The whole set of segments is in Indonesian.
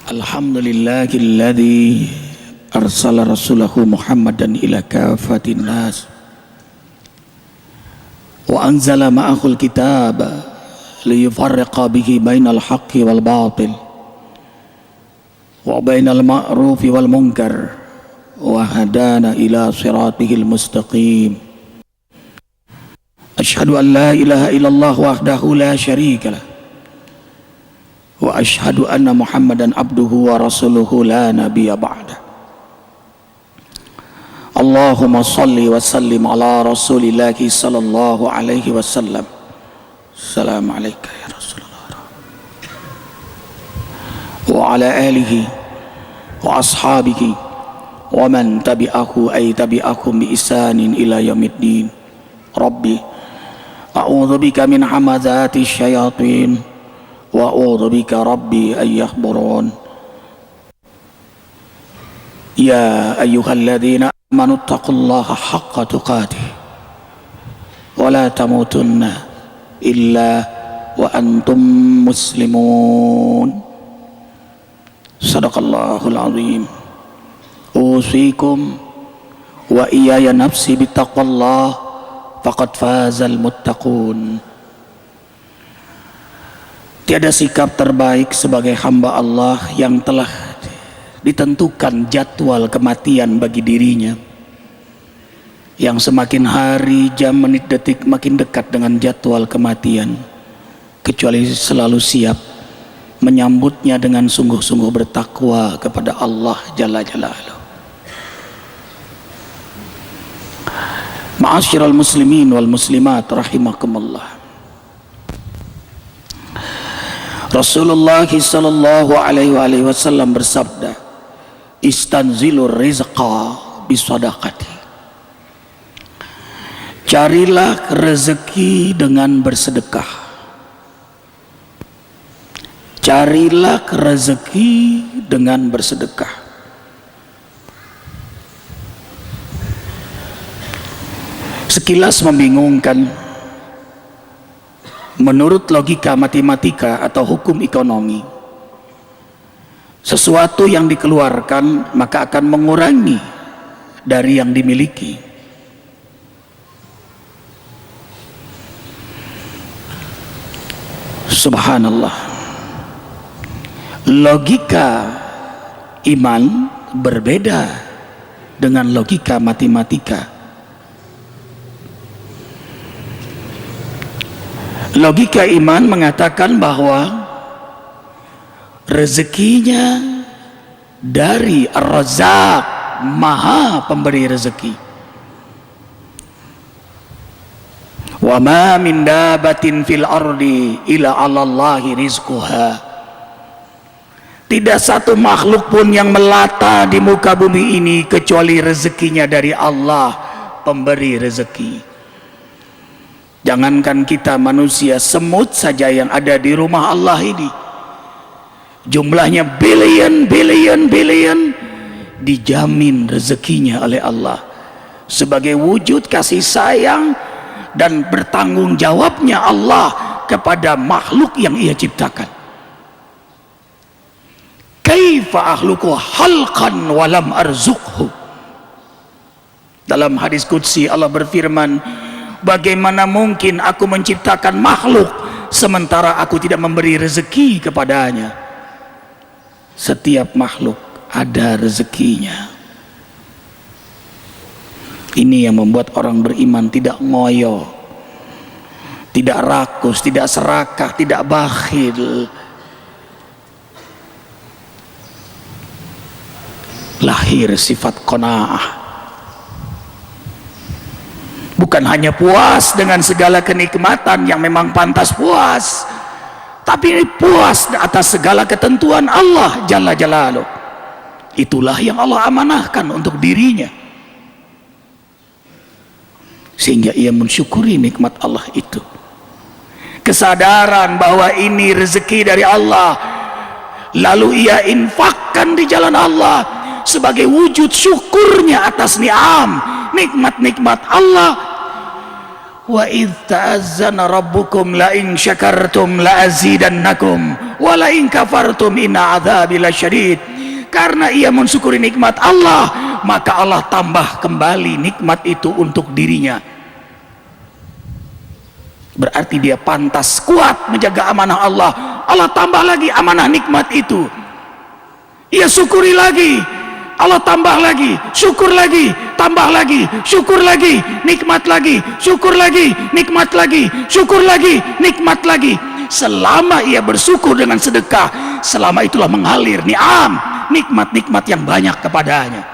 Alhamdulillahilladzi arsala rasulahu Muhammadan ila kafatin nas wa anzala ma'ahul kitab liyufarriqa bihi bainal haqqi wal batil wa bainal ma'rufi wal munkar wa hadana ila siratihil mustaqim. Asyhadu an la ilaha illallah wahdahu la syarika lah wa asyhadu anna Muhammadan abduhu wa rasuluhu la nabiyya ba'da. Allahumma salli wa sallim ala rasulillahi sallallahu alaihi wasallam. Assalamu alayka ya Rasulullah wa ala alihi wa ashabihi wa man tabi'ahu ay tabi'akum bi ihsanin ila yaumiddin. Rabbi a'udzu bika min hamazati syayatin wa a'udzu bika rabbi ay yahburun. Ya ayyuhalladzina amanu taqullaha haqqa tuqatih wa la tamutunna illa wa antum muslimun. Sadaqallahul azim. Usikum wa iyaya nafsi bittaqwallah faqad fazal muttaqun. Tiada sikap terbaik sebagai hamba Allah yang telah ditentukan jadwal kematian bagi dirinya, yang semakin hari, jam, menit, detik makin dekat dengan jadwal kematian, kecuali selalu siap menyambutnya dengan sungguh-sungguh bertakwa kepada Allah Jalla Jalaluhu. Ma'asyiral muslimin wal muslimat rahimakumullah. Rasulullah sallallahu alaihi wasallam bersabda, istanzilur rizqa bisadaqati. Carilah rezeki dengan bersedekah. Carilah rezeki dengan bersedekah. Sekilas membingungkan. Menurut logika matematika atau hukum ekonomi, sesuatu yang dikeluarkan maka akan mengurangi dari yang dimiliki. Subhanallah. Logika iman berbeda dengan logika matematika. Logika iman mengatakan bahwa rezekinya dari Ar-Razzaq, Maha Pemberi rezeki. Wa ma min dabatin fil ardi illa 'alallahi rizquha. Tidak satu makhluk pun yang melata di muka bumi ini kecuali rezekinya dari Allah, Pemberi rezeki. Jangankan kita manusia, semut saja yang ada di rumah Allah ini jumlahnya billion dijamin rezekinya oleh Allah sebagai wujud kasih sayang dan bertanggung jawabnya Allah kepada makhluk yang Ia ciptakan. Kaifa akhluqu halqan walam arzuqhu. Dalam hadis qudsi Allah berfirman, bagaimana mungkin aku menciptakan makhluk sementara aku tidak memberi rezeki kepadanya? Setiap makhluk ada rezekinya. Ini yang membuat orang beriman tidak ngoyo, tidak rakus, tidak serakah, tidak bakhil. Lahir sifat qanaah. Bukan hanya puas dengan segala kenikmatan yang memang pantas puas, tapi puas atas segala ketentuan Allah Jalla Jalaluhu. Itulah yang Allah amanahkan untuk dirinya, sehingga ia mensyukuri nikmat Allah itu. Kesadaran bahwa ini rezeki dari Allah, lalu ia infakkan di jalan Allah sebagai wujud syukurnya atas nikmat-nikmat Allah, Wa idz ta'azzana rabbukum la in syakartum la azidannakum wa la in kafartum inna adzabi lasyadid. Karena ia mensyukuri nikmat Allah, maka Allah tambah kembali nikmat itu untuk dirinya. Berarti dia pantas kuat menjaga amanah Allah. Allah tambah lagi amanah nikmat itu. Ia syukuri lagi, Allah tambah lagi, syukur lagi, tambah lagi, syukur lagi, nikmat lagi, syukur lagi, nikmat lagi, syukur lagi, nikmat lagi. Selama ia bersyukur dengan sedekah, selama itulah mengalir ni'am, nikmat-nikmat yang banyak kepadanya.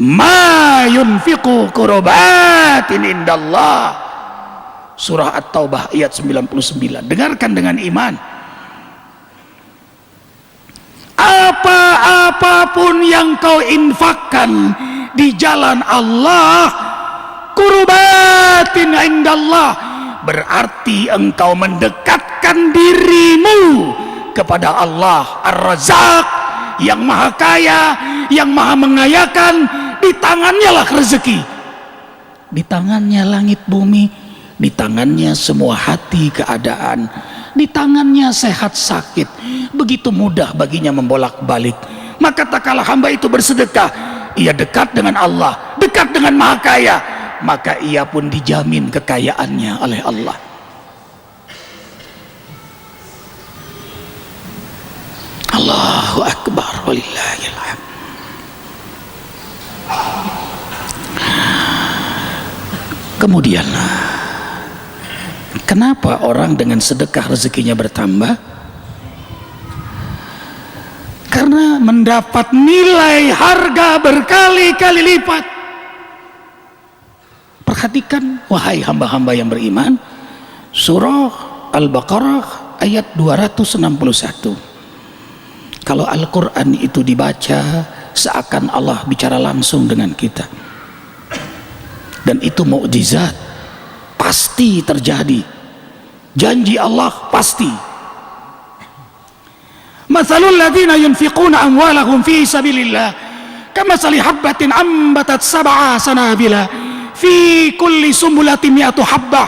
Ma yunfiqu qurbatin indallah. Surah At-Taubah ayat 99. Dengarkan dengan iman. Apa-apapun yang kau infakkan di jalan Allah, qurbatin indallah, berarti engkau mendekatkan dirimu kepada Allah Ar-Razzaq, yang maha kaya, yang maha mengayakan. Di tangannya lah rezeki, di tangannya langit bumi, di tangannya semua hati keadaan, di tangannya sehat sakit. Begitu mudah baginya membolak-balik. Maka tak kalah hamba itu bersedekah, ia dekat dengan Allah, dekat dengan maha kaya, maka ia pun dijamin kekayaannya oleh Allah. Allahu Akbar, walillahil hamd. Kemudian, kenapa orang dengan sedekah rezekinya bertambah? Karena mendapat nilai harga berkali-kali lipat. Perhatikan wahai hamba-hamba yang beriman, surah Al-Baqarah ayat 261. Kalau Al-Quran itu dibaca, seakan Allah bicara langsung dengan kita. Dan itu mukjizat, pasti terjadi. Janji Allah pasti. Mathalul ladzina yunfiquna amwalahum fi sabilillah kamathali habbatin ambatat sab'a sanabila fi kulli sumbulatin mi'atu habbah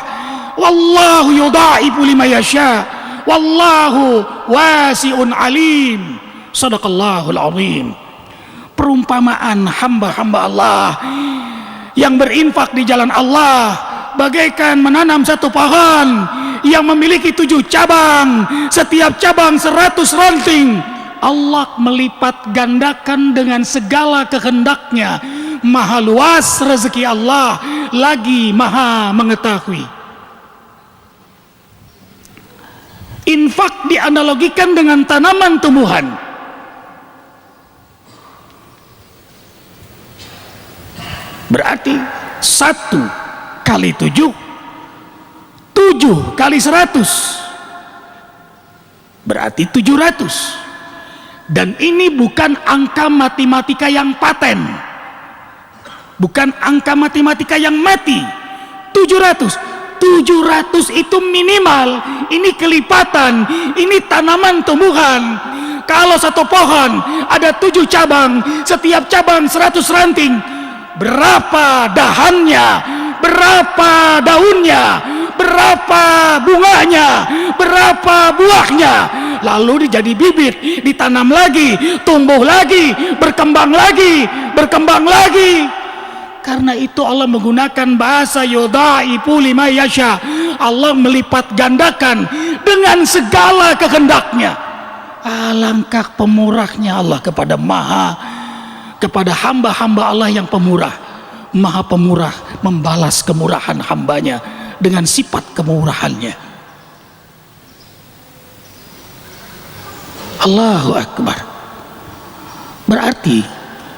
wallahu yudha'ifu liman yasha wallahu wasi'un alim. Shadaqallahul azim. Perumpamaan hamba-hamba Allah yang berinfak di jalan Allah bagaikan menanam satu pohon yang memiliki 7 cabang, setiap cabang 100 ranting. Allah melipat gandakan dengan segala kehendaknya. Maha luas rezeki Allah, lagi maha mengetahui. Infak dianalogikan dengan tanaman tumbuhan. Berarti 1 kali 7, 7 kali 100, berarti 700. Dan ini bukan angka matematika yang paten, bukan angka matematika yang mati. 700 itu minimal. Ini kelipatan, ini tanaman tumbuhan. Kalau satu pohon ada 7 cabang, setiap cabang 100 ranting, berapa dahannya, berapa daunnya, berapa bunganya, berapa buahnya, lalu jadi bibit, ditanam lagi, tumbuh lagi, berkembang lagi, berkembang lagi. Karena itu Allah menggunakan bahasa yudha'ifu liman yasha. Allah melipat gandakan dengan segala kehendaknya. Alangkah pemurahnya Allah kepada hamba-hamba Allah yang pemurah. Maha pemurah, membalas kemurahan hambanya dengan sifat kemurahannya. Allahu Akbar. Berarti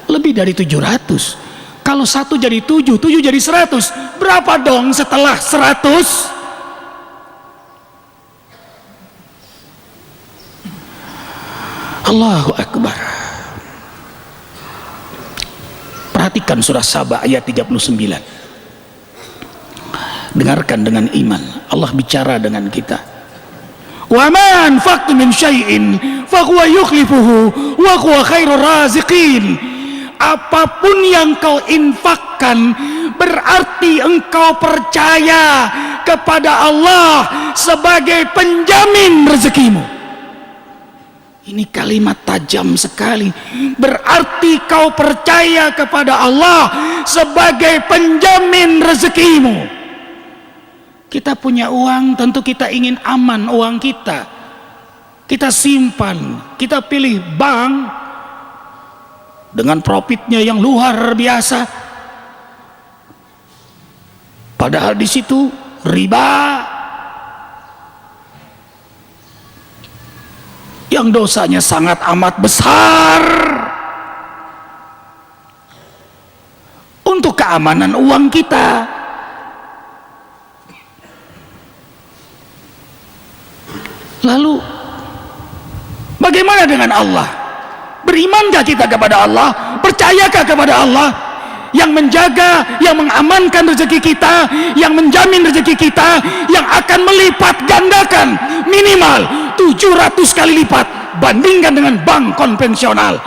lebih dari 700. Kalau 1 jadi 7, 7 jadi 100, berapa dong setelah 100? Allahu Akbar. Perhatikan surah Saba ayat 39. Dengarkan dengan iman. Allah bicara dengan kita. Wa ma anfaqtum min syai'in fa huwa yukhlifuhu wa huwa khairur raziqin. Apapun yang kau infakkan berarti engkau percaya kepada Allah sebagai penjamin rezekimu. Ini kalimat tajam sekali. Berarti kau percaya kepada Allah sebagai penjamin rezekimu. Kita punya uang, tentu kita ingin aman uang kita. Kita simpan, kita pilih bank dengan profitnya yang luar biasa. Padahal di situ riba yang dosanya sangat amat besar. Untuk keamanan uang kita, lalu bagaimana dengan Allah? Berimankah kita kepada Allah? Percayakah kepada Allah yang menjaga, yang mengamankan rezeki kita, yang menjamin rezeki kita, yang akan melipat gandakan minimal 700 kali lipat bandingkan dengan bank konvensional.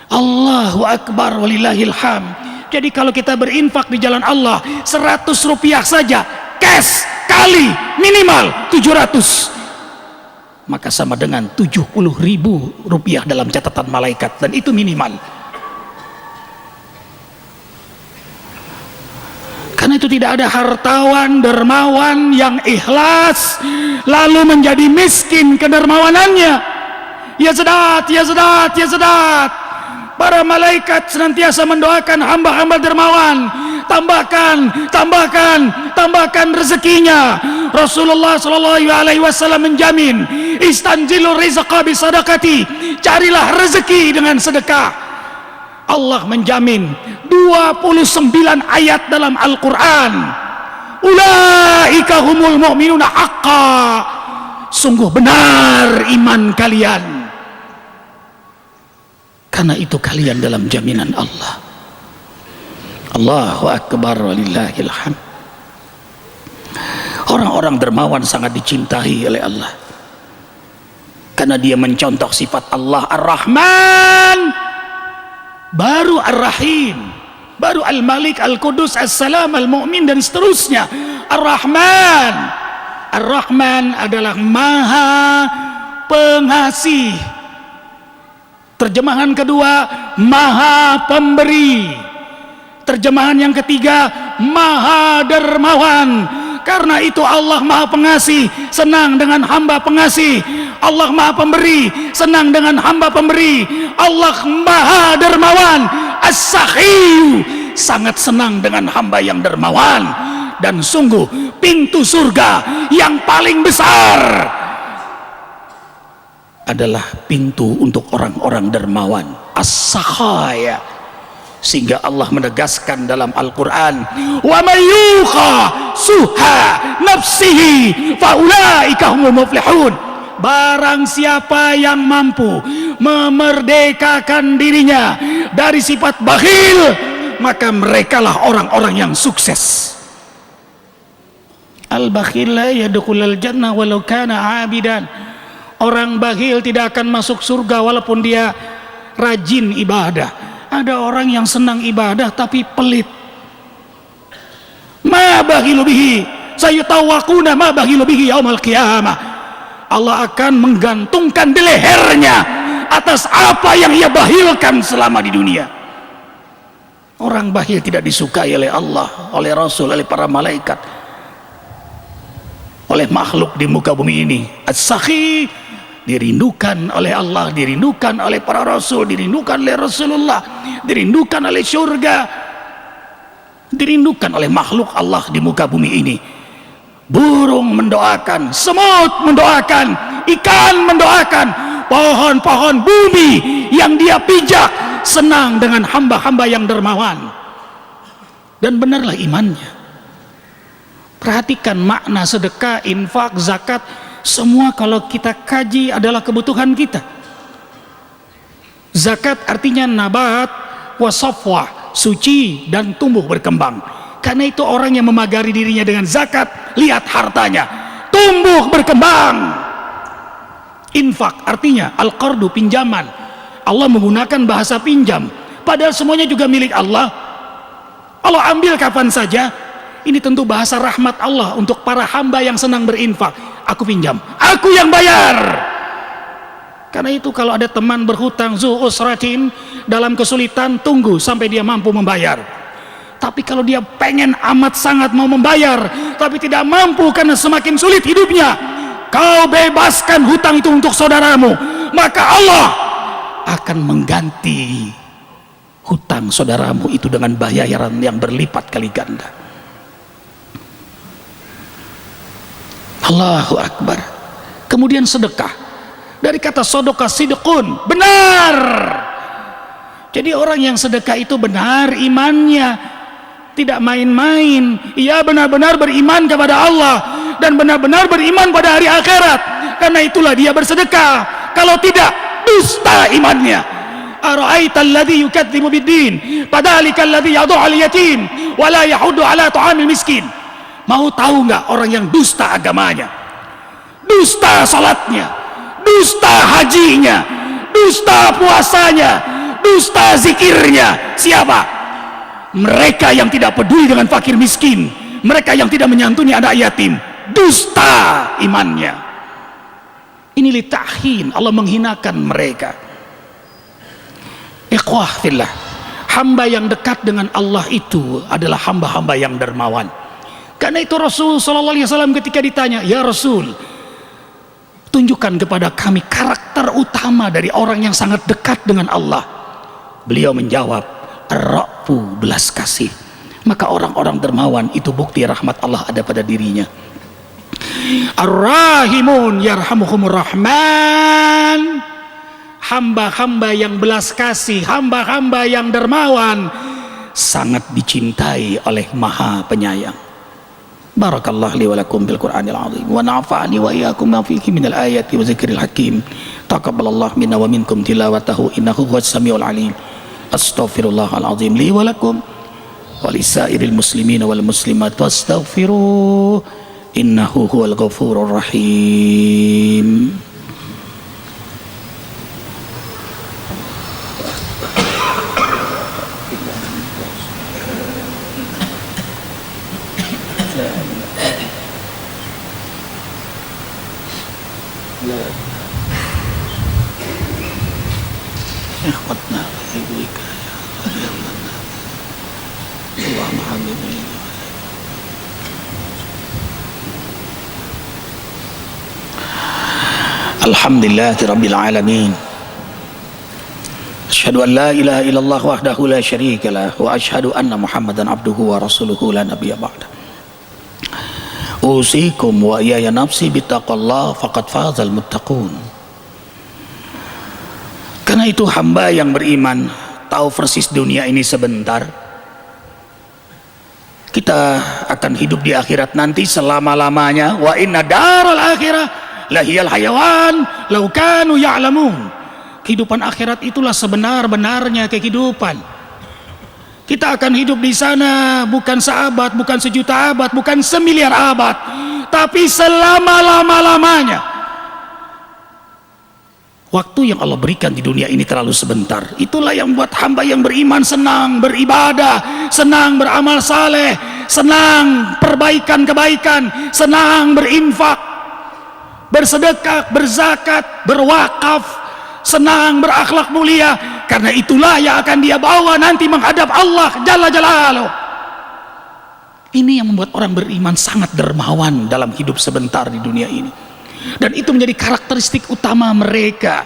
Allahu Akbar walillahil hamd. Jadi kalau kita berinfak di jalan Allah 100 rupiah saja cash kali minimal 700, maka sama dengan 70.000 rupiah dalam catatan malaikat, dan itu minimal. Karena itu tidak ada hartawan dermawan yang ikhlas lalu menjadi miskin kedermawanannya. Ya Sadat, ya Sadat, ya Sadat. Para malaikat senantiasa mendoakan hamba-hamba dermawan. Tambahkan, tambahkan, tambahkan rezekinya. Rasulullah SAW menjamin, istanzilu rizqa bisadaqati, carilah rezeki dengan sedekah. Allah menjamin 29 ayat dalam Al-Quran. Ulaika humul mu'minuna haqqa, sungguh benar iman kalian, karena itu kalian dalam jaminan Allah. Allahu Akbar walillahil hamd. Orang-orang dermawan sangat dicintai oleh Allah karena dia mencontoh sifat Allah Ar-Rahman, baru Ar-Rahim, baru Al-Malik, Al-Qudus, As-Salam, Al-Mu'min, dan seterusnya. Ar-Rahman, Ar-Rahman adalah Maha Pengasih. Terjemahan kedua, Maha Pemberi. Terjemahan yang ketiga, Maha Dermawan. Karena itu Allah Maha Pengasih, senang dengan hamba pengasih. Allah Maha Pemberi, senang dengan hamba pemberi. Allah Maha Dermawan, As-Sakhiyu, sangat senang dengan hamba yang dermawan. Dan sungguh pintu surga yang paling besar adalah pintu untuk orang-orang dermawan, As-Sakhaya. Sehingga Allah menegaskan dalam Al-Quran, wa may yuqa suha nafsihi faulaika humul muflihun. Barang siapa yang mampu memerdekakan dirinya dari sifat bakhil, maka merekalah orang-orang yang sukses. Al-bakhil la yadkhulul jannah walau kana 'abidan. Orang bakhil tidak akan masuk surga walaupun dia rajin ibadah. Ada orang yang senang ibadah tapi pelit. Ma bakhilu bihi sayutawaquna ma bakhilu bihi yaumil qiyamah. Allah akan menggantungkan di lehernya atas apa yang ia bakhilkan selama di dunia. Orang bakhil tidak disukai oleh Allah, oleh Rasul, oleh para malaikat, oleh makhluk di muka bumi ini. As-Sakhi dirindukan oleh Allah, dirindukan oleh para rasul, dirindukan oleh Rasulullah, dirindukan oleh surga, dirindukan oleh makhluk Allah di muka bumi ini. Burung mendoakan, semut mendoakan, ikan mendoakan, pohon-pohon bumi yang dia pijak senang dengan hamba-hamba yang dermawan. Dan benarlah imannya. Perhatikan makna sedekah, infak, zakat, semua kalau kita kaji adalah kebutuhan kita. Zakat artinya nabat wasafwa, suci dan tumbuh berkembang. Karena itu orang yang memagari dirinya dengan zakat, lihat hartanya tumbuh berkembang. Infak artinya al-qardu, pinjaman. Allah menggunakan bahasa pinjam, padahal semuanya juga milik Allah. Allah ambil kapan saja. Ini tentu bahasa rahmat Allah untuk para hamba yang senang berinfak. Aku pinjam, aku yang bayar. Karena itu kalau ada teman berhutang zu usratin, dalam kesulitan, tunggu sampai dia mampu membayar. Tapi kalau dia pengen amat sangat mau membayar tapi tidak mampu karena semakin sulit hidupnya, kau bebaskan hutang itu untuk saudaramu, maka Allah akan mengganti hutang saudaramu itu dengan bayaran yang berlipat kali ganda. Allahu Akbar. Kemudian sedekah, dari kata sodokah sidqun, benar. Jadi orang yang sedekah itu benar imannya, tidak main-main. Ia benar-benar beriman kepada Allah dan benar-benar beriman pada hari akhirat. Karena itulah dia bersedekah. Kalau tidak, dusta imannya. Ara'aita alladhi yukadzibu bid-din fadzalika alladhi yad'u al-yatim wa la yahuddu ala ta'amil miskin. Mau tahu nggak orang yang dusta agamanya, dusta salatnya, dusta hajinya, dusta puasanya, dusta zikirnya? Siapa? Mereka yang tidak peduli dengan fakir miskin, mereka yang tidak menyantuni anak yatim. Dusta imannya. Ini lita'hin, Allah menghinakan mereka. Ikhwah fillah, hamba yang dekat dengan Allah itu adalah hamba-hamba yang dermawan. Karena itu Rasul SAW ketika ditanya, ya Rasul, tunjukkan kepada kami karakter utama dari orang yang sangat dekat dengan Allah. Beliau menjawab, ar-ra'fu, belas kasih. Maka orang-orang dermawan itu bukti rahmat Allah ada pada dirinya. Ar-rahimun yarhamuhumur rahman. Hamba-hamba yang belas kasih, hamba-hamba yang dermawan sangat dicintai oleh Maha Penyayang. Barakallahu li wa lakum bil Qur'anil azim wa nafa'ani wa iyyakum ma fihi minal ayati wa zikril hakim. Taqabbalallahu minna wa minkum tilawatahu innahu huwas samiul alim. Astaghfirullahal azim li wa lakum wa lisairil muslimina wal muslimat wastaghfiruh innahu huwal ghafurur rahim. Ikhwatna ibuika ya Allah mahabibina. Alhamdulillahi rabbil alamin. Asyhadu an la ilaha illallah wahdahu la syarika lah wa asyhadu anna Muhammadan abduhu wa rasuluhu la nabiyya ba'da. Usikum wa iyaya nafsi bittaqallah faqad fazal muttaqun. Karena itu hamba yang beriman tahu persis dunia ini sebentar. Kita akan hidup di akhirat nanti selama-lamanya. Wa inna daral akhirah lahiyal hayawan law kanu ya'lamun. Kehidupan akhirat itulah sebenar-benarnya kehidupan. Kita akan hidup di sana bukan seabad, bukan sejuta abad, bukan semiliar abad, tapi selama-lama-lamanya. Waktu yang Allah berikan di dunia ini terlalu sebentar. Itulah yang buat hamba yang beriman senang beribadah, senang beramal saleh, senang perbaikan kebaikan, senang berinfak, bersedekah, berzakat, berwakaf, senang berakhlak mulia. Karena itulah yang akan dia bawa nanti menghadap Allah Jalla Jalaluh. Ini yang membuat orang beriman sangat dermawan dalam hidup sebentar di dunia ini. Dan itu menjadi karakteristik utama mereka.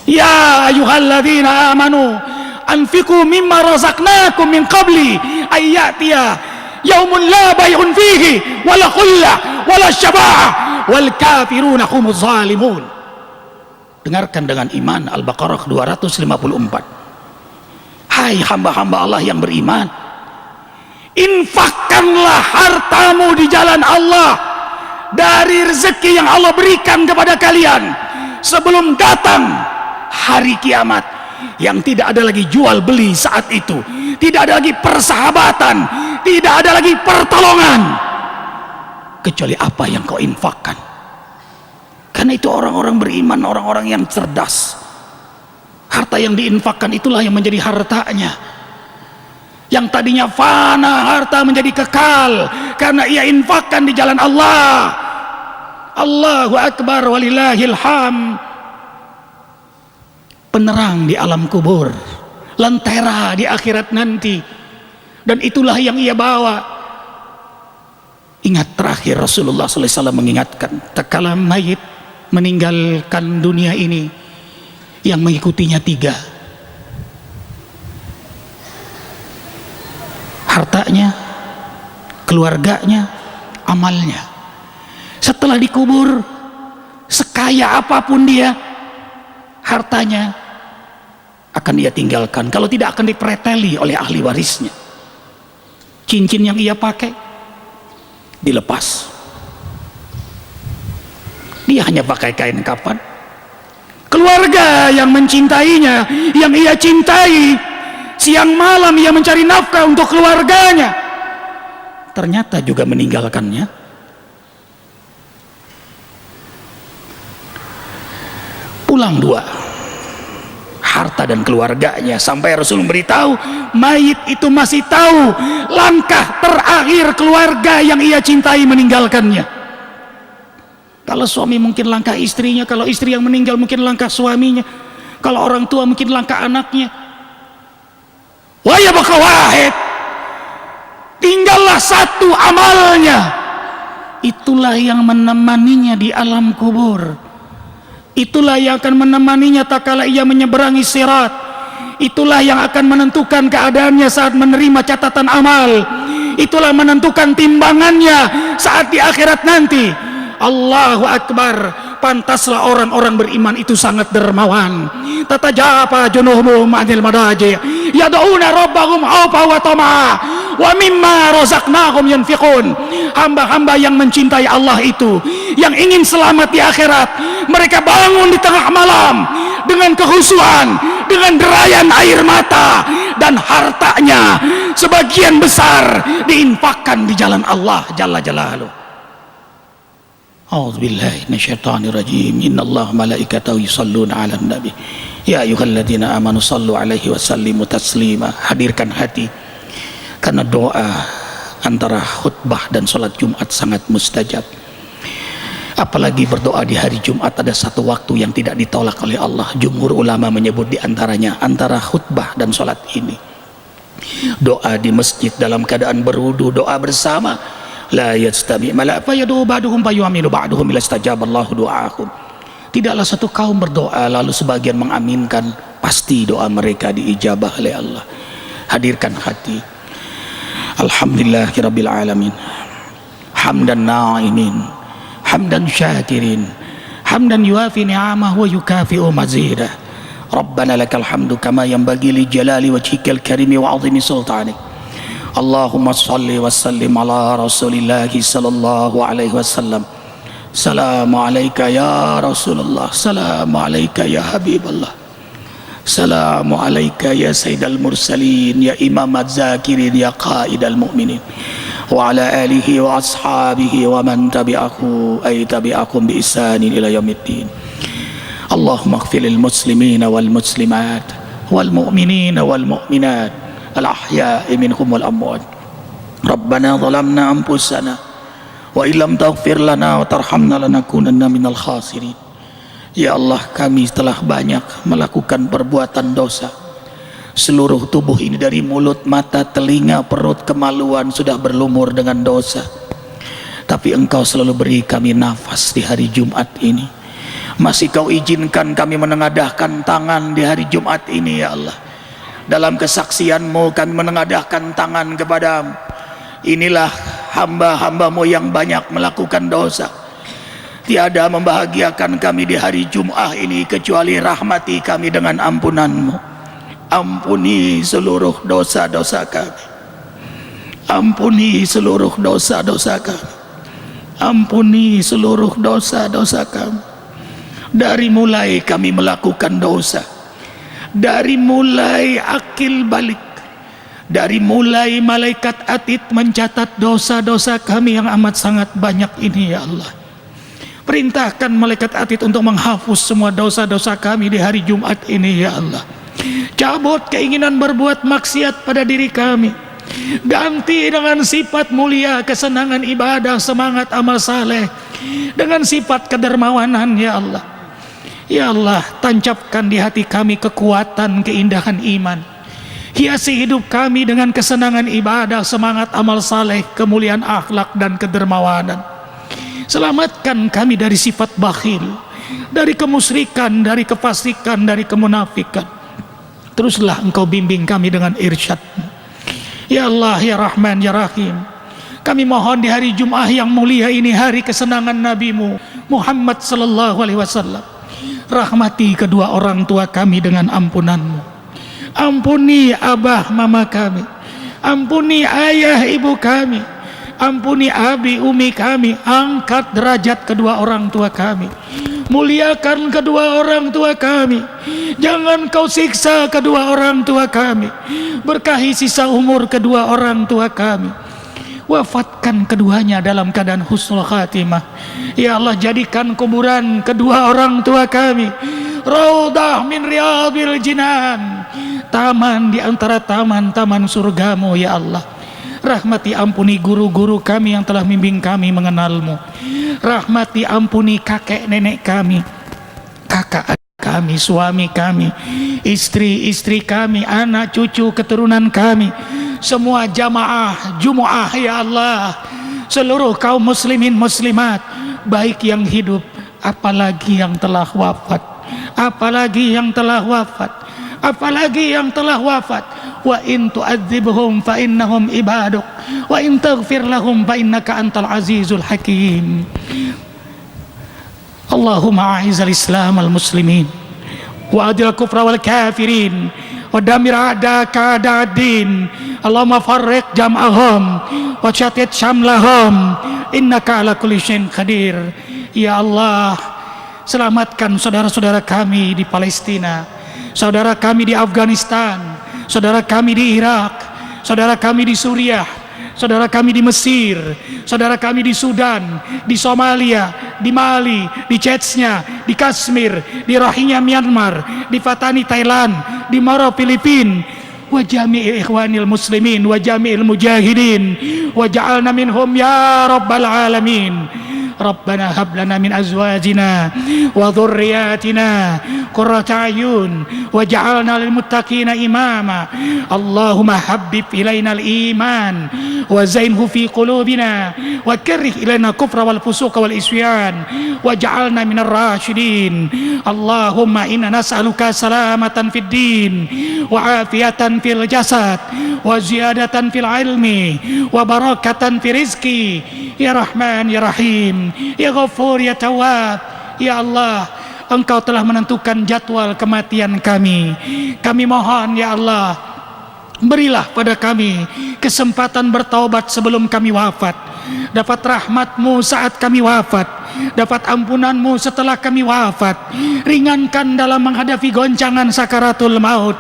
Ya ayyuhalladzina amanu anfiqu mimma razaqnakum min qabli ayyatiya yaumun la bay'un fihi wala khullah wala syafa'ah wal kafiruna humuz zalimun. Dengarkan dengan iman, Al-Baqarah 254. Hai hamba-hamba Allah yang beriman, infakkanlah hartamu di jalan Allah dari rezeki yang Allah berikan kepada kalian sebelum datang hari kiamat, yang tidak ada lagi jual beli saat itu, tidak ada lagi persahabatan, tidak ada lagi pertolongan kecuali apa yang kau infakkan. Karena itu orang-orang beriman, orang-orang yang cerdas, harta yang diinfakkan itulah yang menjadi hartanya. Yang tadinya fana, harta menjadi kekal karena ia infakkan di jalan Allah. Allahu Akbar walillahil ham. Penerang di alam kubur, lentera di akhirat nanti, dan itulah yang ia bawa. Ingat, terakhir Rasulullah SAW mengingatkan, tatkala mayit meninggalkan dunia ini, yang mengikutinya 3: hartanya, keluarganya, amalnya. Setelah dikubur, sekaya apapun dia, hartanya akan ia tinggalkan. Kalau tidak, akan dipreteli oleh ahli warisnya. Cincin yang ia pakai dilepas, dia hanya pakai kain kafan. Keluarga yang mencintainya, yang ia cintai, siang malam ia mencari nafkah untuk keluarganya, ternyata juga meninggalkannya. Pulang 2, harta dan keluarganya, sampai Rasul memberitahu mayit itu masih tahu langkah terakhir keluarga yang ia cintai meninggalkannya. Kalau suami mungkin langkah istrinya, kalau istri yang meninggal mungkin langkah suaminya, kalau orang tua mungkin langkah anaknya. Wa yabqa wahid, tinggallah 1 amalnya. Itulah yang menemaninya di alam kubur. Itulah yang akan menemaninya tatkala ia menyeberangi sirat. Itulah yang akan menentukan keadaannya saat menerima catatan amal. Itulah menentukan timbangannya saat di akhirat nanti. Allahu Akbar. Pantaslah orang-orang beriman itu sangat dermawan. Tatajapa junuhum 'anil madaji yad'una rabbahum khaufa wa tama'a wa mimma razaqnahum yunfiqun. Hamba-hamba yang mencintai Allah itu, yang ingin selamat di akhirat, mereka bangun di tengah malam dengan kehusuan, dengan derayan air mata, dan hartanya sebagian besar diinfakkan di jalan Allah Jalla Jalaluhu. A'udzubillahi minasyaitonir rajim. Innallaha malaikatahu yusholluna 'alan nabi. Ya ayyuhalladzina amanu shallu 'alaihi wa sallimu taslima. Hadirkan hati, karena doa antara khutbah dan sholat Jumat sangat mustajab. Apalagi berdoa di hari Jumat, ada 1 waktu yang tidak ditolak oleh Allah. Jumhur ulama menyebut di antaranya antara khutbah dan sholat ini. Doa di masjid dalam keadaan berwudu, doa bersama. La yastami mala fa yadu ba'duhum fa yu'minu ba'duhum ila istajaballahu du'aahum. Tidaklah satu kaum berdoa lalu sebagian mengaminkan, pasti doa mereka diijabah oleh Allah. Hadirkan hati. Alhamdulillahirabbil alamin. Hamdan na'imin, hamdan syakirin, hamdan yuafi ni'amahu wa yukafi'u mazidah. Rabbana lakal hamdu kama yanbaghi li jalali wajhikal karimi wa 'azimi sultanik. Allahumma salli wa sallim ala rasulillahi sallallahu alaihi wasallam. Salamu alayka ya Rasulullah, salamu alayka ya Habiballah, salamu alayka ya Sayyidal Mursalin, ya Imam Az-Zakirin, ya Qaidal Mu'minin, wa ala alihi wa ashabihi wa man tabi'ahu ay tabi'akum bi ihsanin ila yaumiddin. Allahumma ighfir lil muslimina wal muslimat wal mu'minina wal mu'minat al-ahya'i minhum wal amwat. Rabbana zalamna anfusana wa illam taghfir lana wa tarhamna lanakunanna minal khasirin. Ya Allah, kami telah banyak melakukan perbuatan dosa. Seluruh tubuh ini dari mulut, mata, telinga, perut, kemaluan sudah berlumur dengan dosa. Tapi Engkau selalu beri kami nafas di hari Jumat ini. Masih Kau izinkan kami menengadahkan tangan di hari Jumat ini, ya Allah. Dalam kesaksian-Mu kami menengadahkan tangan kepadamu. Inilah hamba-hamba-Mu yang banyak melakukan dosa. Tiada membahagiakan kami di hari Jum'ah ini kecuali rahmati kami dengan ampunan-Mu. Ampuni seluruh dosa-dosa kami. Ampuni seluruh dosa-dosa kami. Ampuni seluruh dosa-dosa kami. Dari mulai kami melakukan dosa, dari mulai akil balik, dari mulai malaikat atid mencatat dosa-dosa kami yang amat sangat banyak ini, ya Allah. Perintahkan malaikat atid untuk menghapus semua dosa-dosa kami di hari Jumat ini, ya Allah. Cabut keinginan berbuat maksiat pada diri kami, ganti dengan sifat mulia, kesenangan ibadah, semangat amal saleh, dengan sifat kedermawanan ya Allah. Ya Allah, tancapkan di hati kami kekuatan, keindahan iman. Hiasi hidup kami dengan kesenangan ibadah, semangat amal saleh, kemuliaan akhlak dan kedermawanan. Selamatkan kami dari sifat bakhil, dari kemusyrikan, dari kefasikan, dari kemunafikan. Teruslah Engkau bimbing kami dengan irsyad. Ya Allah, ya Rahman, ya Rahim, kami mohon di hari Jum'ah yang mulia ini, hari kesenangan Nabi-Mu Muhammad sallallahu alaihi wasallam, rahmati kedua orang tua kami dengan ampunan-Mu. Ampuni abah mama kami, ampuni ayah ibu kami, ampuni abi umi kami, angkat derajat kedua orang tua kami, muliakan kedua orang tua kami, jangan Kau siksa kedua orang tua kami, berkahi sisa umur kedua orang tua kami, wafatkan keduanya dalam keadaan husnul khatimah. Ya Allah, jadikan kuburan kedua orang tua kami raudhah min riyadil jinan, taman di antara taman-taman surgamu ya Allah. Rahmati ampuni guru-guru kami yang telah membimbing kami mengenal-Mu. Rahmati ampuni kakek nenek kami, kakak adik kami, suami kami, istri-istri kami, anak cucu keturunan kami, semua jamaah Jumu'ah ya Allah, seluruh kaum muslimin muslimat, baik yang hidup apalagi yang telah wafat, apalagi yang telah wafat, apalagi yang telah wafat. Wa in tu'adzibhum fa innahum ibaduk wa in taghfir lahum fa innaka antal azizul hakim. Allahumma a'izal islam al muslimin wa adil kufra wal kafirin wa damir a'daka a'da'ad-din. Allahumma farriq jam'ahum wa syatit syamlahum innaka ala kulli syai'in qadir. Ya Allah, selamatkan saudara-saudara kami di Palestina, saudara kami di Afghanistan, saudara kami di Irak, saudara kami di Suriah, saudara kami di Mesir, saudara kami di Sudan, di Somalia, di Mali, di Chechnya, di Kashmir, di Rohingya Myanmar, di Fatani Thailand, di Moro Filipina, wa jami'i ikhwanil muslimin wa jami'il mujahidin wa ja'alna minhum ya rabbal alamin. Rabbana hab lana min azwajina wa dhurriyyatina qurrata a'yun waj'alna lil muttaqina imama. Allahumma habbib ilaina al iman wa zainhu fi qulubina wa karrih ilaina kufra wal fusuqa wal isyan waj'alna minar rasyidin. Allahumma inna nas'aluka salamatan fid din wa afiyatan fil jasad wa ziyadatan fil ilmi wa barakatan fi rizqi ya Rahman ya Rahim ya Ghafur ya Tawwab. Ya Allah, Engkau telah menentukan jadwal kematian kami. Kami mohon ya Allah, berilah pada kami kesempatan bertaubat sebelum kami wafat, dapat rahmat-Mu saat kami wafat, dapat ampunan-Mu setelah kami wafat, ringankan dalam menghadapi goncangan sakaratul maut.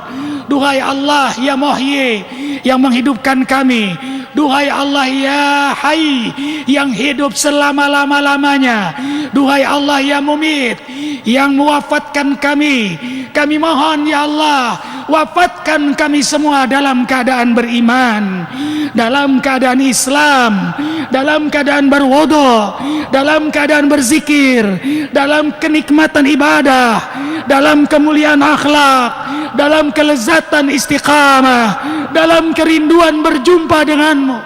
Duhai Allah ya Muhyi, yang menghidupkan kami, duhai Allah ya Hayy, yang hidup selama-lama-lamanya, duhai Allah ya Mumit, yang mewafatkan kami. Kami mohon ya Allah, wafatkan kami semua dalam keadaan beriman, dalam keadaan Islam, dalam keadaan berwudu, dalam keadaan berzikir, dalam kenikmatan ibadah, dalam kemuliaan akhlak, dalam kelezatan istiqamah, dalam kerinduan berjumpa denganmu.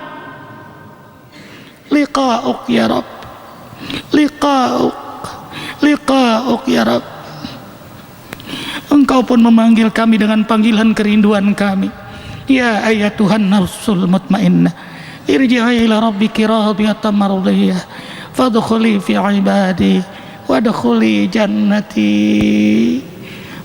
Liqa'uk ya Rabb, liqa'uk, liqa'uk ya Rabb. Engkau pun memanggil kami dengan panggilan kerinduan kami. Ya ayatuhan nafsul mutmainnah, irji'i ila rabbiki radiyatan mardiyah fadkhuli fi ibadi wadkhuli jannati.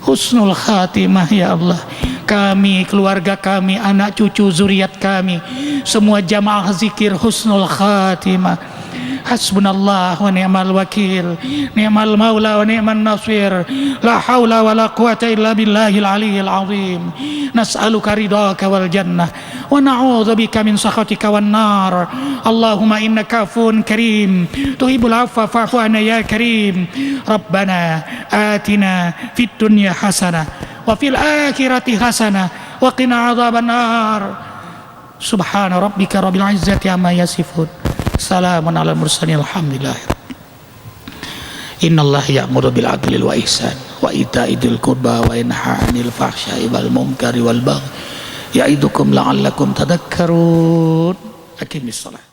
Husnul khatimah ya Allah. Kami, keluarga kami, anak cucu zuriat kami, semua jamaah zikir husnul khatimah. Hasbunallah wa ni'mal wakil, ni'mal maula wa ni'man nasir, la hawla wa la quwata illa billahil aliyyil azim. Nas'aluka ridhaka wal jannah wa na'udzubika min sakhatika wan nar. Allahumma innaka afuwun karim tuhibbul afwa fa'fu anna ya karim. Rabbana atina fid dunya hasanah wa fil akhirati hasanah wa qina adzabannar. Subhana rabbika rabbil izzati amma yasifun. Salamun alal mursalin alhamdulillah. Innallaha ya'muru bil adli wal ihsan wa ita'i dzil qurba wa yanha 'anil fahsya'i wal munkari wal baghi ya'idukum la'allakum tadhakkarun. Aqimis shalah.